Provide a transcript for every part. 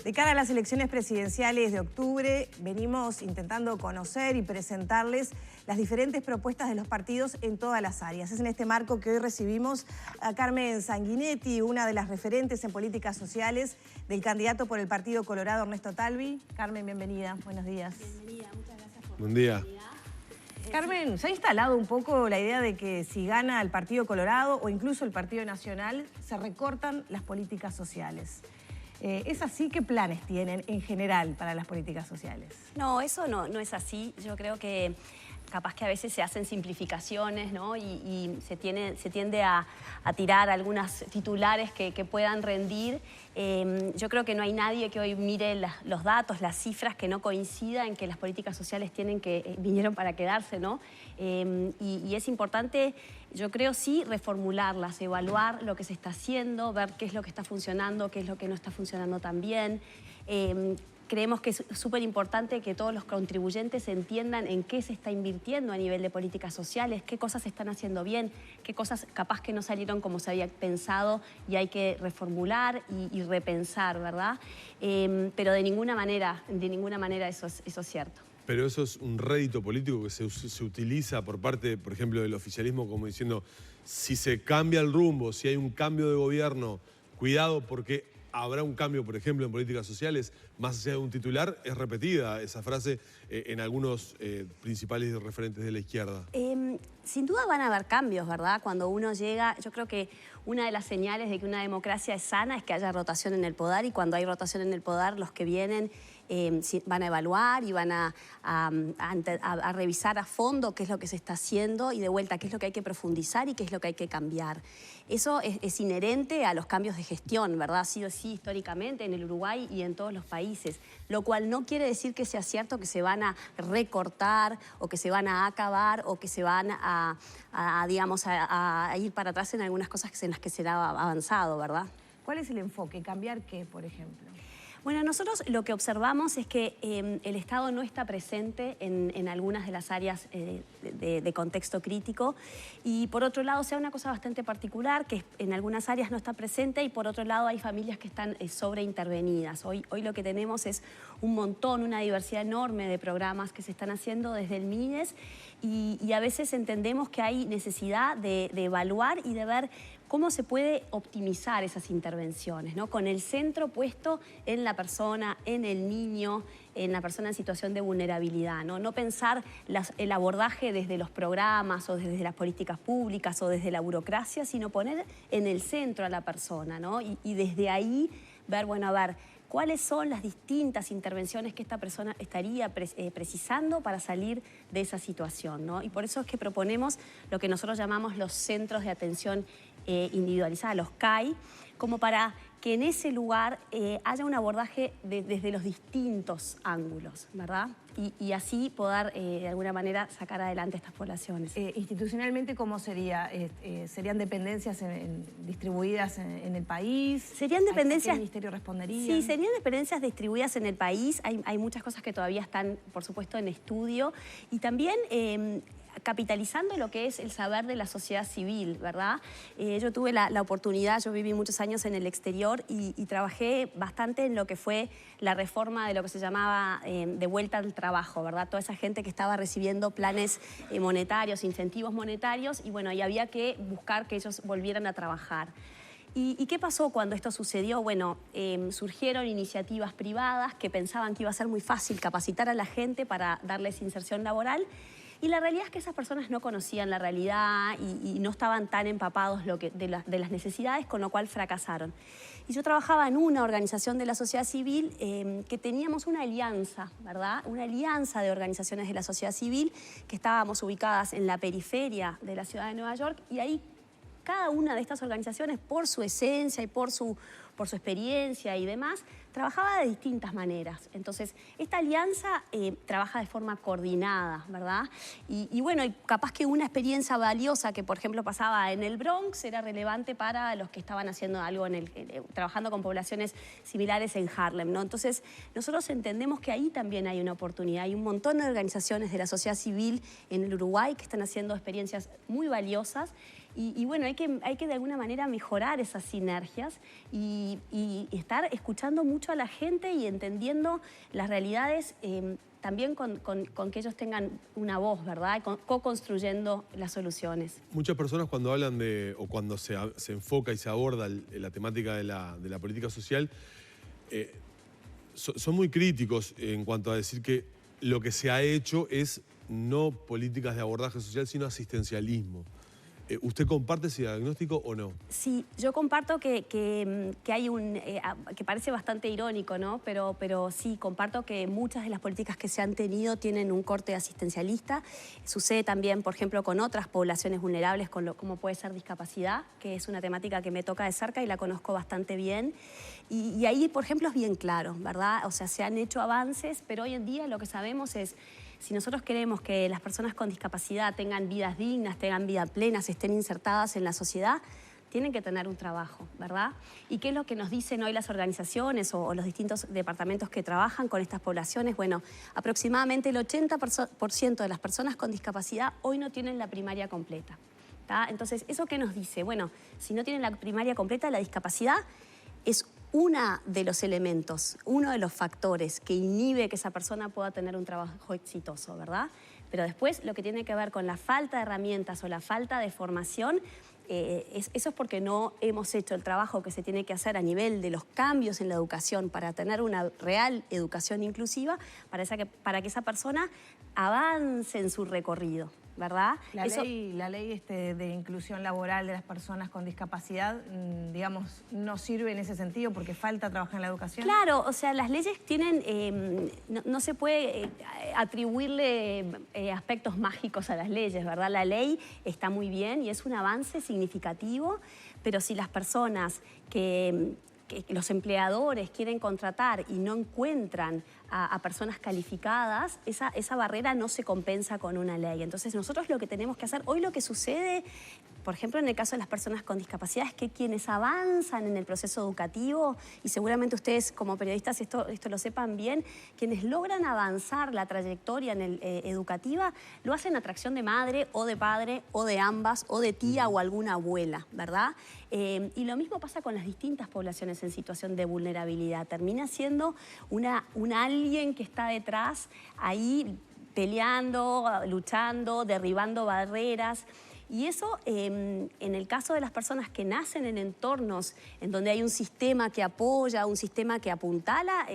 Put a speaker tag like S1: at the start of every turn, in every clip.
S1: De cara a las elecciones presidenciales de octubre, venimos intentando conocer y presentarles las diferentes propuestas de los partidos en todas las áreas. Es en este marco que hoy recibimos a Carmen Sanguinetti, una de las referentes en políticas sociales del candidato por el Partido Colorado, Ernesto Talvi. Carmen, bienvenida. Buenos días.
S2: Bienvenida, muchas gracias por
S3: Buen día.
S1: Carmen, ¿se ha instalado un poco la idea de que si gana el Partido Colorado o incluso el Partido Nacional, se recortan las políticas sociales? ¿Es así? ¿Qué planes tienen en general para las políticas sociales?
S2: No, eso no es así. Yo creo que capaz que a veces se hacen simplificaciones, ¿no? Y se tiende a tirar algunos titulares que puedan rendir. Yo creo que no hay nadie que hoy mire los datos, las cifras, que no coincida en que las políticas sociales vinieron para quedarse, ¿no? Y es importante, yo creo, sí, reformularlas, evaluar lo que se está haciendo, ver qué es lo que está funcionando, qué es lo que no está funcionando tan bien. Creemos que es súper importante que todos los contribuyentes entiendan en qué se está invirtiendo a nivel de políticas sociales, qué cosas se están haciendo bien, qué cosas capaz que no salieron como se había pensado y hay que reformular y repensar, ¿verdad? Pero de ninguna manera eso es cierto.
S3: Pero eso es un rédito político que se utiliza por parte, por ejemplo, del oficialismo como diciendo, si se cambia el rumbo, si hay un cambio de gobierno, cuidado porque habrá un cambio, por ejemplo, en políticas sociales, más allá de un titular. Es repetida esa frase en algunos principales referentes de la izquierda.
S2: Sin duda van a haber cambios, ¿verdad? Cuando uno llega, yo creo que una de las señales de que una democracia es sana es que haya rotación en el poder, y cuando hay rotación en el poder, los que vienen van a evaluar y van a revisar a fondo qué es lo que se está haciendo y de vuelta qué es lo que hay que profundizar y qué es lo que hay que cambiar. Eso es inherente a los cambios de gestión, ¿verdad? Ha sido así históricamente en el Uruguay y en todos los países, lo cual no quiere decir que sea cierto que se van a recortar o que se van a acabar o que se van a ir para atrás en algunas cosas en las que será avanzado, ¿verdad?
S1: ¿Cuál es el enfoque? ¿Cambiar qué, por ejemplo?
S2: Bueno, nosotros lo que observamos es que el Estado no está presente en algunas de las áreas de contexto crítico, y por otro lado sea una cosa bastante particular que en algunas áreas no está presente, y por otro lado hay familias que están sobreintervenidas. Hoy lo que tenemos es un montón, una diversidad enorme de programas que se están haciendo desde el MIDES, y a veces entendemos que hay necesidad de evaluar y de ver cómo se puede optimizar esas intervenciones, ¿no? Con el centro puesto en la persona, en el niño, en la persona en situación de vulnerabilidad, ¿no? No pensar el abordaje desde los programas o desde las políticas públicas o desde la burocracia, sino poner en el centro a la persona, ¿no? Y desde ahí ver, bueno, a ver, cuáles son las distintas intervenciones que esta persona estaría precisando para salir de esa situación, ¿no? Y por eso es que proponemos lo que nosotros llamamos los centros de atención individualizada, los CAI, como para que en ese lugar haya un abordaje desde los distintos ángulos, ¿verdad? Y así poder, de alguna manera, sacar adelante estas poblaciones.
S1: Institucionalmente, ¿cómo sería? ¿Serían dependencias distribuidas en el país?
S2: Serían dependencias...
S1: ¿A qué ministerio responderían?
S2: Sí, serían dependencias distribuidas en el país. Hay muchas cosas que todavía están, por supuesto, en estudio. Y también capitalizando lo que es el saber de la sociedad civil, ¿verdad? Yo tuve la oportunidad, yo viví muchos años en el exterior y trabajé bastante en lo que fue la reforma de lo que se llamaba de vuelta al trabajo, ¿verdad? Toda esa gente que estaba recibiendo planes monetarios, incentivos monetarios, y bueno, y había que buscar que ellos volvieran a trabajar. ¿Y qué pasó cuando esto sucedió? Bueno, surgieron iniciativas privadas que pensaban que iba a ser muy fácil capacitar a la gente para darles inserción laboral, y la realidad es que esas personas no conocían la realidad y no estaban tan empapados de las necesidades, con lo cual fracasaron. Y yo trabajaba en una organización de la sociedad civil que teníamos una alianza, ¿verdad? Una alianza de organizaciones de la sociedad civil que estábamos ubicadas en la periferia de la ciudad de Nueva York, y ahí cada una de estas organizaciones, por su esencia y por su experiencia y demás, trabajaba de distintas maneras. Entonces, esta alianza trabaja de forma coordinada, ¿verdad? Y bueno, y capaz que una experiencia valiosa que, por ejemplo, pasaba en el Bronx era relevante para los que estaban haciendo algo trabajando con poblaciones similares en Harlem, ¿no? Entonces, nosotros entendemos que ahí también hay una oportunidad. Hay un montón de organizaciones de la sociedad civil en el Uruguay que están haciendo experiencias muy valiosas. Y bueno, hay que de alguna manera mejorar esas sinergias y y estar escuchando mucho a la gente y entendiendo las realidades, también con que ellos tengan una voz, ¿verdad? Co-construyendo las soluciones.
S3: Muchas personas cuando hablan de, o cuando se enfoca y se aborda la temática de la política social, son muy críticos en cuanto a decir que lo que se ha hecho es no políticas de abordaje social, sino asistencialismo. ¿Usted comparte ese diagnóstico o no?
S2: Sí, yo comparto que hay que parece bastante irónico, ¿no? Pero sí, comparto que muchas de las políticas que se han tenido tienen un corte asistencialista. Sucede también, por ejemplo, con otras poblaciones vulnerables, como puede ser discapacidad, que es una temática que me toca de cerca y la conozco bastante bien. Y ahí, por ejemplo, es bien claro, ¿verdad? O sea, se han hecho avances, pero hoy en día lo que sabemos es, si nosotros queremos que las personas con discapacidad tengan vidas dignas, tengan vida plena, estén insertadas en la sociedad, tienen que tener un trabajo, ¿verdad? ¿Y qué es lo que nos dicen hoy las organizaciones o los distintos departamentos que trabajan con estas poblaciones? Bueno, aproximadamente el 80% de las personas con discapacidad hoy no tienen la primaria completa, ¿tá? Entonces, ¿eso qué nos dice? Bueno, si no tienen la primaria completa, la discapacidad es uno de los elementos, uno de los factores que inhibe que esa persona pueda tener un trabajo exitoso, ¿verdad? Pero después lo que tiene que ver con la falta de herramientas o la falta de formación, eso es porque no hemos hecho el trabajo que se tiene que hacer a nivel de los cambios en la educación para tener una real educación inclusiva, para que esa persona avance en su recorrido, ¿verdad?
S1: La ley de inclusión laboral de las personas con discapacidad, digamos, no sirve en ese sentido porque falta trabajar en la educación.
S2: Claro, o sea, las leyes tienen, no se puede atribuirle aspectos mágicos a las leyes, ¿verdad? La ley está muy bien y es un avance significativo, pero si las personas que los empleadores quieren contratar y no encuentran a personas calificadas, esa barrera no se compensa con una ley. Entonces nosotros lo que tenemos que hacer, hoy lo que sucede, por ejemplo en el caso de las personas con discapacidad, es que quienes avanzan en el proceso educativo, y seguramente ustedes como periodistas esto lo sepan bien, quienes logran avanzar la trayectoria educativa, lo hacen a tracción de madre o de padre o de ambas o de tía o alguna abuela, ¿verdad? Y lo mismo pasa con las distintas poblaciones en situación de vulnerabilidad. Termina siendo alguien que está detrás ahí peleando, luchando, derribando barreras. Y eso, en el caso de las personas que nacen en entornos en donde hay un sistema que apoya, un sistema que apuntala,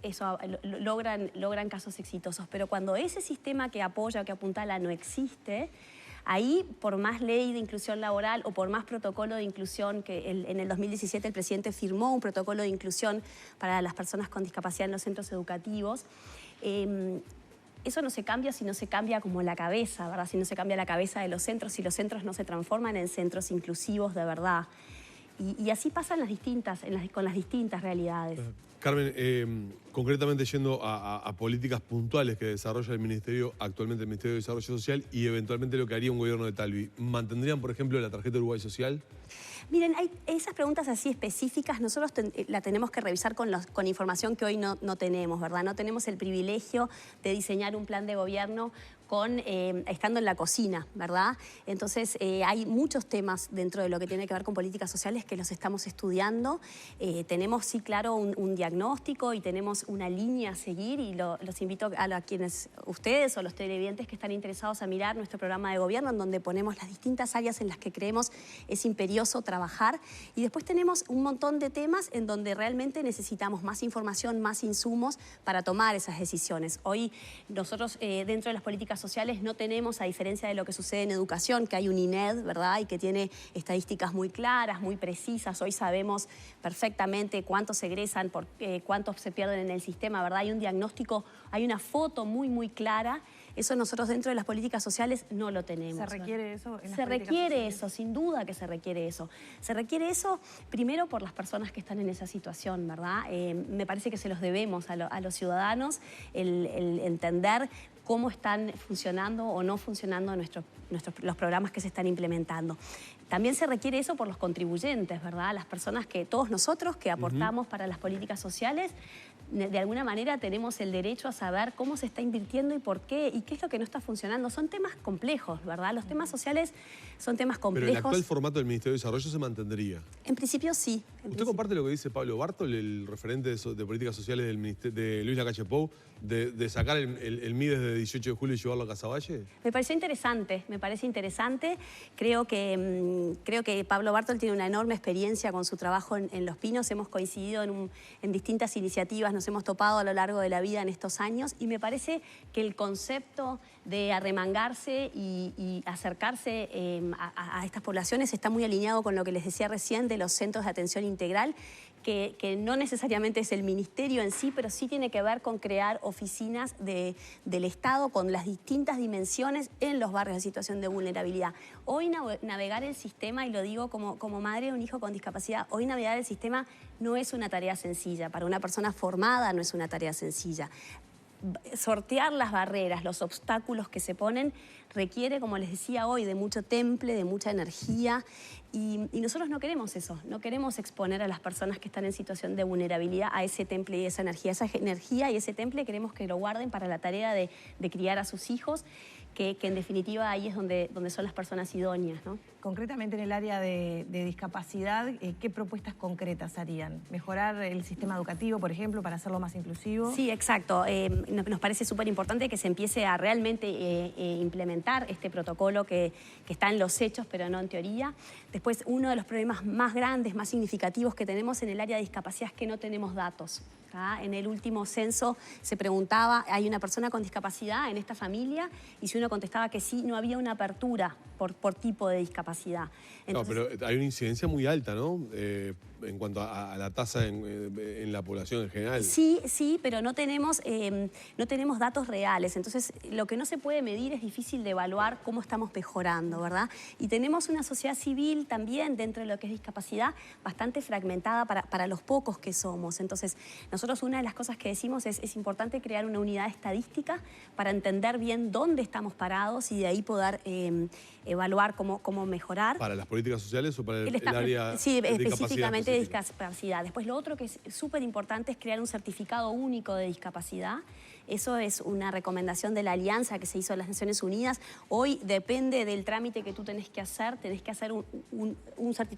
S2: eso logran casos exitosos. Pero cuando ese sistema que apoya o que apuntala no existe, ahí, por más ley de inclusión laboral o por más protocolo de inclusión, que en el 2017 el presidente firmó un protocolo de inclusión para las personas con discapacidad en los centros educativos, eso no se cambia si no se cambia como la cabeza, ¿verdad? Si no se cambia la cabeza de los centros, si los centros no se transforman en centros inclusivos de verdad. Y así pasan con las distintas realidades.
S3: Carmen, concretamente yendo a políticas puntuales que desarrolla el Ministerio, actualmente el Ministerio de Desarrollo Social y eventualmente lo que haría un gobierno de Talvi, ¿mantendrían, por ejemplo, la tarjeta Uruguay Social?
S2: Miren, hay esas preguntas así específicas, nosotros la tenemos que revisar con información que hoy no tenemos, ¿verdad? No tenemos el privilegio de diseñar un plan de gobierno estando en la cocina, ¿verdad? Entonces, hay muchos temas dentro de lo que tiene que ver con políticas sociales que los estamos estudiando. Tenemos, sí, claro, un diagnóstico y tenemos una línea a seguir y los invito a quienes, ustedes o los televidentes que están interesados a mirar nuestro programa de gobierno en donde ponemos las distintas áreas en las que creemos es imperioso trabajar. Y después tenemos un montón de temas en donde realmente necesitamos más información, más insumos para tomar esas decisiones. Hoy nosotros dentro de las políticas sociales no tenemos, a diferencia de lo que sucede en educación, que hay un INED, ¿verdad? Y que tiene estadísticas muy claras, muy precisas. Hoy sabemos perfectamente cuántos egresan, cuántos se pierden en el sistema, ¿verdad? Hay un diagnóstico, hay una foto muy, muy clara. Eso nosotros dentro de las políticas sociales no lo tenemos.
S1: ¿Se requiere eso?
S2: Se requiere eso, sin duda que se requiere eso. Se requiere eso primero por las personas que están en esa situación, ¿verdad? Me parece que se los debemos a los ciudadanos el entender cómo están funcionando o no funcionando los programas que se están implementando. también se requiere eso por los contribuyentes, ¿verdad? Las personas que, todos nosotros que aportamos para las políticas sociales, de alguna manera tenemos el derecho a saber cómo se está invirtiendo y por qué, y qué es lo que no está funcionando. Son temas complejos, ¿verdad? Los temas sociales son temas complejos.
S3: Pero el actual formato del Ministerio de Desarrollo se mantendría.
S2: En principio sí.
S3: ¿Usted comparte lo que dice Pablo Bartol, el referente de políticas sociales de Luis Lacalle Pou, de sacar el MIDES de 18 de julio y llevarlo a Casaballe?
S2: Me pareció interesante, me parece interesante. Creo que Pablo Bartol tiene una enorme experiencia con su trabajo en Los Pinos. Hemos coincidido en distintas iniciativas, nos hemos topado a lo largo de la vida en estos años y me parece que el concepto de arremangarse y acercarse a estas poblaciones está muy alineado con lo que les decía recién de los centros de atención integral, que no necesariamente es el ministerio en sí, pero sí tiene que ver con crear oficinas del Estado con las distintas dimensiones en los barrios de situación de vulnerabilidad. Hoy navegar el sistema, y lo digo como madre de un hijo con discapacidad, hoy navegar el sistema no es una tarea sencilla. Para una persona formada no es una tarea sencilla. Sortear las barreras, los obstáculos que se ponen, requiere, como les decía hoy, de mucho temple, de mucha energía. Y nosotros no queremos eso, no queremos exponer a las personas que están en situación de vulnerabilidad a ese temple y esa energía y ese temple queremos que lo guarden para la tarea de criar a sus hijos, que en definitiva ahí es donde son las personas idóneas, ¿no?
S1: Concretamente en el área de discapacidad, ¿qué propuestas concretas harían? ¿Mejorar el sistema educativo, por ejemplo, para hacerlo más inclusivo?
S2: Sí, exacto. Nos parece súper importante que se empiece a realmente implementar este protocolo que está en los hechos, pero no en teoría. Después, uno de los problemas más grandes, más significativos que tenemos en el área de discapacidad es que no tenemos datos. En el último censo se preguntaba, ¿hay una persona con discapacidad en esta familia? Y si uno contestaba que sí, no había una apertura por tipo de discapacidad. Entonces,
S3: no, pero hay una incidencia muy alta, ¿no? En cuanto a la tasa en la población en general.
S2: Sí, pero no tenemos datos reales. Entonces, lo que no se puede medir es difícil de evaluar cómo estamos mejorando, ¿verdad? Y tenemos una sociedad civil también dentro de lo que es discapacidad bastante fragmentada para los pocos que somos. Entonces, nosotros una de las cosas que decimos es importante crear una unidad estadística para entender bien dónde estamos parados y de ahí poder evaluar cómo mejorar.
S3: ¿Para las políticas sociales o para el área
S2: sí,
S3: de
S2: específicamente de discapacidad? Después lo otro que es súper importante es crear un certificado único de discapacidad. Eso es una recomendación de la alianza que se hizo en las Naciones Unidas. Hoy depende del trámite que tú tenés que hacer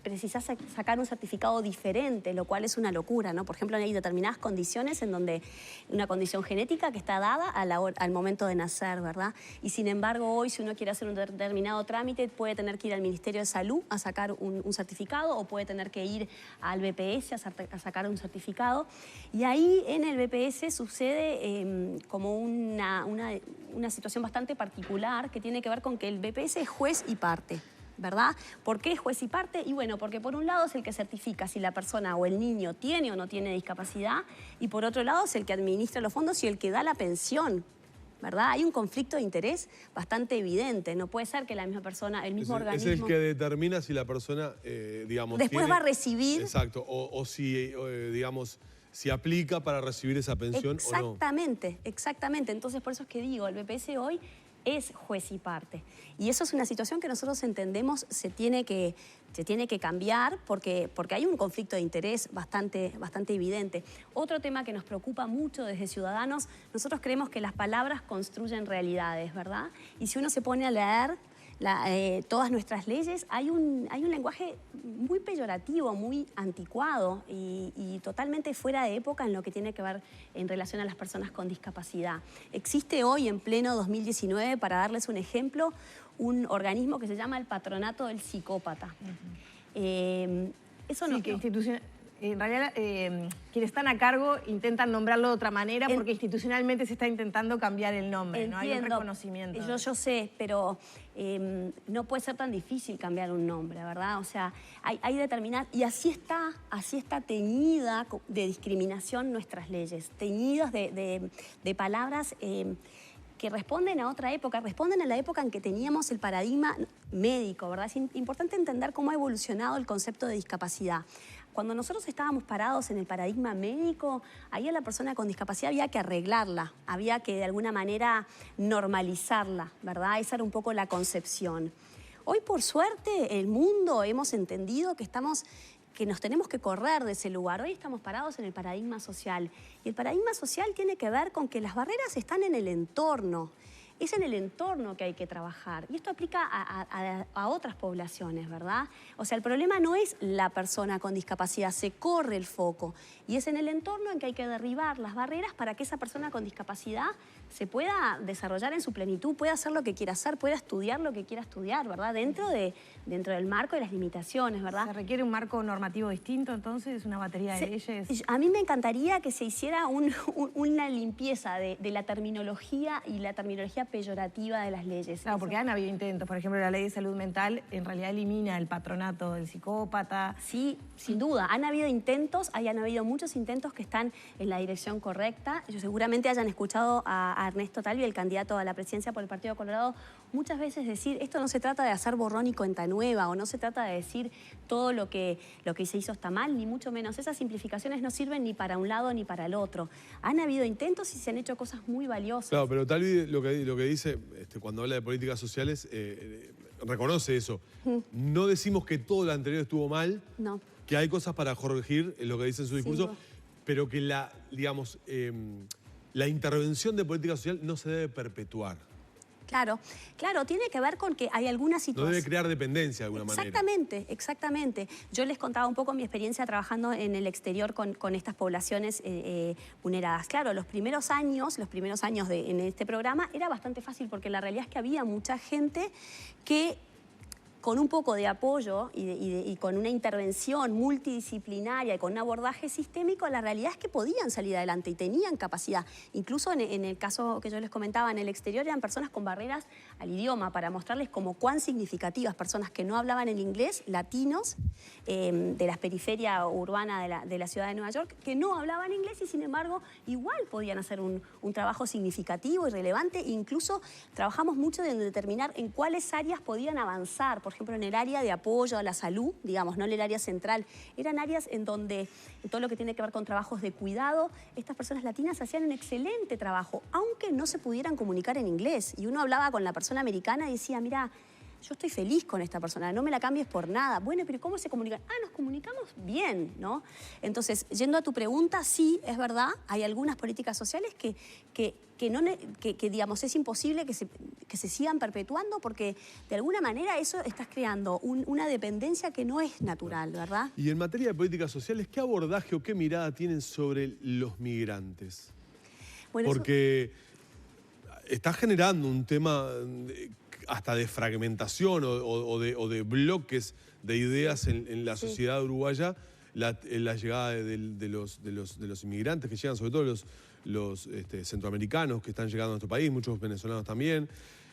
S2: precisás sacar un certificado diferente, lo cual es una locura, ¿no? Por ejemplo, hay determinadas condiciones en donde una condición genética que está dada al momento de nacer, ¿verdad? Y sin embargo, hoy si uno quiere hacer un determinado trámite, puede tener que ir al Ministerio de Salud a sacar un certificado o puede tener que ir al BPS a sacar un certificado. Y ahí en el BPS sucede como una situación bastante particular que tiene que ver con que el BPS es juez y parte, ¿verdad? ¿Por qué es juez y parte? Y bueno, porque por un lado es el que certifica si la persona o el niño tiene o no tiene discapacidad y por otro lado es el que administra los fondos y el que da la pensión, ¿verdad? Hay un conflicto de interés bastante evidente. No puede ser que la misma persona, el mismo organismo...
S3: Es el que determina si la persona, digamos...
S2: Después va a recibir...
S3: Exacto, o si, digamos... si aplica para recibir esa pensión o no.
S2: Exactamente. Entonces, por eso es que digo, el BPS hoy es juez y parte. Y eso es una situación que nosotros entendemos se tiene que cambiar porque hay un conflicto de interés bastante evidente. Otro tema que nos preocupa mucho desde Ciudadanos, nosotros creemos que las palabras construyen realidades, ¿verdad? Y si uno se pone a leer todas nuestras leyes, hay un lenguaje muy peyorativo, muy anticuado y totalmente fuera de época en lo que tiene que ver en relación a las personas con discapacidad. Existe hoy, en pleno 2019, para darles un ejemplo, un organismo que se llama el Patronato del Psicópata. Eso no...
S1: En realidad, quienes están a cargo intentan nombrarlo de otra manera porque institucionalmente se está intentando cambiar el nombre,
S2: Entiendo,
S1: ¿no? Hay un reconocimiento.
S2: Yo sé, pero no puede ser tan difícil cambiar un nombre, ¿verdad? O sea, hay determinadas... Y así está teñida de discriminación nuestras leyes, teñidas de palabras... que responden a otra época, responden a la época en que teníamos el paradigma médico, ¿verdad? Es importante entender cómo ha evolucionado el concepto de discapacidad. Cuando nosotros estábamos parados en el paradigma médico, ahí a la persona con discapacidad había que arreglarla, había que de alguna manera normalizarla, ¿verdad? Esa era un poco la concepción. Hoy, por suerte, el mundo hemos entendido que nos tenemos que correr de ese lugar. Hoy estamos parados en el paradigma social. Y el paradigma social tiene que ver con que las barreras están en el entorno. Es en el entorno que hay que trabajar. Y esto aplica a otras poblaciones, ¿verdad? O sea, el problema no es la persona con discapacidad, se corre el foco. Y es en el entorno en que hay que derribar las barreras para que esa persona con discapacidad se pueda desarrollar en su plenitud, pueda hacer lo que quiera hacer, pueda estudiar lo que quiera estudiar, ¿verdad? Dentro del marco de las limitaciones, ¿verdad?
S1: ¿Se requiere un marco normativo distinto, entonces, una batería de leyes?
S2: A mí me encantaría que se hiciera una limpieza de la terminología y la terminología peyorativa de las leyes.
S1: Claro, porque han habido intentos. Por ejemplo, la ley de salud mental en realidad elimina el patronato del psicópata.
S2: Sí, sin duda. Han habido intentos, han habido muchos intentos que están en la dirección correcta. Ellos seguramente hayan escuchado a Ernesto Talvi, el candidato a la presidencia por el Partido Colorado, muchas veces decir, esto no se trata de hacer borrón y cuenta nueva, o no se trata de decir todo lo que se hizo está mal, ni mucho menos. Esas simplificaciones no sirven ni para un lado ni para el otro. Han habido intentos y se han hecho cosas muy valiosas.
S3: Claro, pero Talvi lo que dice, cuando habla de políticas sociales, reconoce eso. No decimos que todo lo anterior estuvo mal,
S2: no,
S3: que hay cosas para corregir, lo que dice en su discurso, pero que la intervención de política social no se debe perpetuar.
S2: Claro, tiene que ver con que hay algunas situaciones...
S3: No debe crear dependencia de alguna manera.
S2: Exactamente. Yo les contaba un poco mi experiencia trabajando en el exterior con estas poblaciones vulneradas. Claro, los primeros años en este programa era bastante fácil porque la realidad es que había mucha gente que con un poco de apoyo y con una intervención multidisciplinaria y con un abordaje sistémico, la realidad es que podían salir adelante y tenían capacidad. Incluso en el caso que yo les comentaba, en el exterior eran personas con barreras al idioma, para mostrarles como cuán significativas, personas que no hablaban el inglés, latinos, de la periferia urbana de la ciudad de Nueva York, que no hablaban inglés y sin embargo igual podían hacer un trabajo significativo y relevante. Incluso trabajamos mucho en determinar en cuáles áreas podían avanzar. Por ejemplo, en el área de apoyo a la salud, digamos, no en el área central. Eran áreas en donde, en todo lo que tiene que ver con trabajos de cuidado, estas personas latinas hacían un excelente trabajo, aunque no se pudieran comunicar en inglés. Y uno hablaba con la persona americana y decía, mira, yo estoy feliz con esta persona, no me la cambies por nada. Bueno, pero ¿cómo se comunican? Nos comunicamos bien, ¿no? Entonces, yendo a tu pregunta, sí, es verdad, hay algunas políticas sociales que digamos, es imposible que se sigan perpetuando porque de alguna manera eso estás creando una dependencia que no es natural, ¿verdad?
S3: Y en materia de políticas sociales, ¿qué abordaje o qué mirada tienen sobre los migrantes?
S2: Bueno,
S3: porque está generando un tema hasta de fragmentación o de bloques de ideas en la sociedad uruguaya, la llegada de los inmigrantes que llegan, sobre todo los centroamericanos que están llegando a nuestro país, muchos venezolanos también.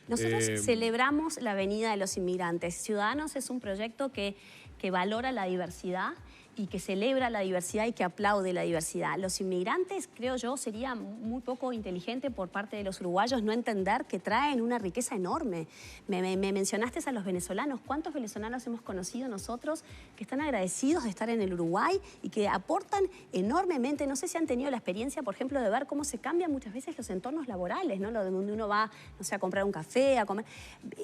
S2: Nosotros celebramos la venida de los inmigrantes. Ciudadanos es un proyecto que valora la diversidad y que celebra la diversidad y que aplaude la diversidad. Los inmigrantes, creo yo, sería muy poco inteligente por parte de los uruguayos no entender que traen una riqueza enorme. Me mencionaste a los venezolanos. ¿Cuántos venezolanos hemos conocido nosotros que están agradecidos de estar en el Uruguay y que aportan enormemente? No sé si han tenido la experiencia, por ejemplo, de ver cómo se cambian muchas veces los entornos laborales, ¿no? Donde uno va, no sé, a comprar un café, a comer.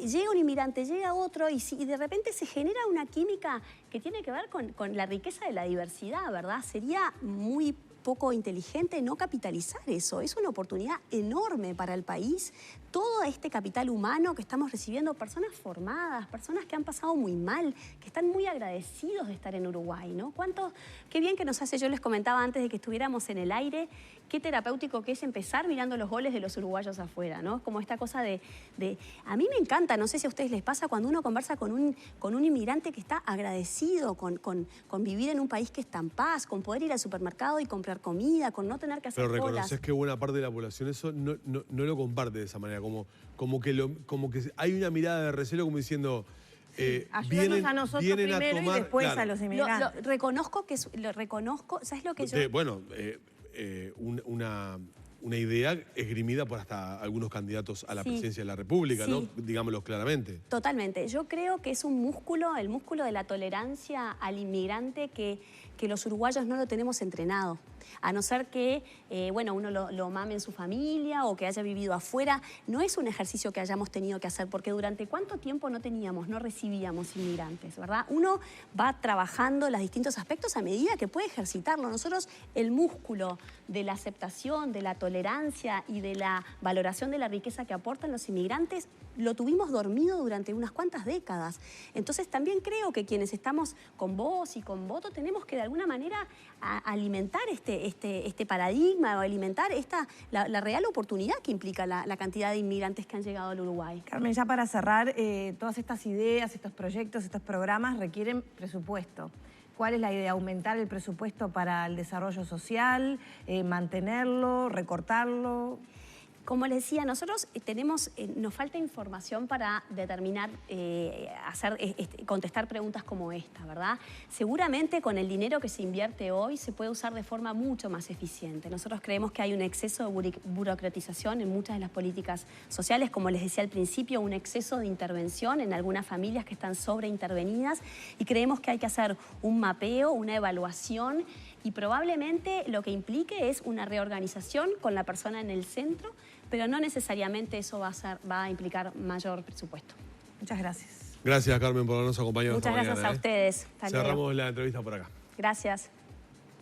S2: Llega un inmigrante, llega otro y de repente se genera una química que tiene que ver con la riqueza de la diversidad, ¿verdad? Sería muy poco inteligente no capitalizar eso. Es una oportunidad enorme para el país. Todo este capital humano que estamos recibiendo, personas formadas, personas que han pasado muy mal, que están muy agradecidos de estar en Uruguay, ¿no? Qué bien que nos hace, yo les comentaba antes de que estuviéramos en el aire, qué terapéutico que es empezar mirando los goles de los uruguayos afuera, ¿no? Como esta cosa a mí me encanta, no sé si a ustedes les pasa, cuando uno conversa con un inmigrante que está agradecido con vivir en un país que está en paz, con poder ir al supermercado y comprar comida, con no tener que hacer
S3: colas. Pero
S2: reconoces
S3: reconoces que buena parte de la población eso no lo comparte de esa manera, como que hay una mirada de recelo como diciendo...
S1: ayúdanos a nosotros primero
S3: a tomar,
S1: y después
S3: claro,
S1: a los inmigrantes.
S2: Lo reconozco, ¿sabes lo que yo...?
S3: Una idea esgrimida por hasta algunos candidatos a la presidencia de la República, ¿no? Digámoslo claramente.
S2: Totalmente. Yo creo que es un músculo, el músculo de la tolerancia al inmigrante que que los uruguayos no lo tenemos entrenado. A no ser que, bueno, uno lo mame en su familia o que haya vivido afuera, no es un ejercicio que hayamos tenido que hacer, porque durante cuánto tiempo no recibíamos inmigrantes, ¿verdad? Uno va trabajando los distintos aspectos a medida que puede ejercitarlo. Nosotros el músculo de la aceptación, de la tolerancia y de la valoración de la riqueza que aportan los inmigrantes, lo tuvimos dormido durante unas cuantas décadas. Entonces también creo que quienes estamos con voz y con voto tenemos que de alguna manera alimentar este paradigma o alimentar la real oportunidad que implica la cantidad de inmigrantes que han llegado al Uruguay.
S1: Carmen, ya para cerrar, todas estas ideas, estos proyectos, estos programas requieren presupuesto. ¿Cuál es la idea? ¿Aumentar el presupuesto para el desarrollo social? ¿Mantenerlo? ¿Recortarlo?
S2: Como les decía, nosotros nos falta información para determinar, contestar preguntas como esta, ¿verdad? Seguramente con el dinero que se invierte hoy se puede usar de forma mucho más eficiente. Nosotros creemos que hay un exceso de burocratización en muchas de las políticas sociales, como les decía al principio, un exceso de intervención en algunas familias que están sobreintervenidas, y creemos que hay que hacer un mapeo, una evaluación, y probablemente lo que implique es una reorganización con la persona en el centro, pero no necesariamente eso va a implicar mayor presupuesto.
S1: Muchas gracias.
S3: Gracias, Carmen, por habernos acompañado
S2: Muchas
S3: esta
S2: gracias
S3: mañana.
S2: A ustedes. Hasta luego.
S3: Cerramos la entrevista por acá.
S2: Gracias.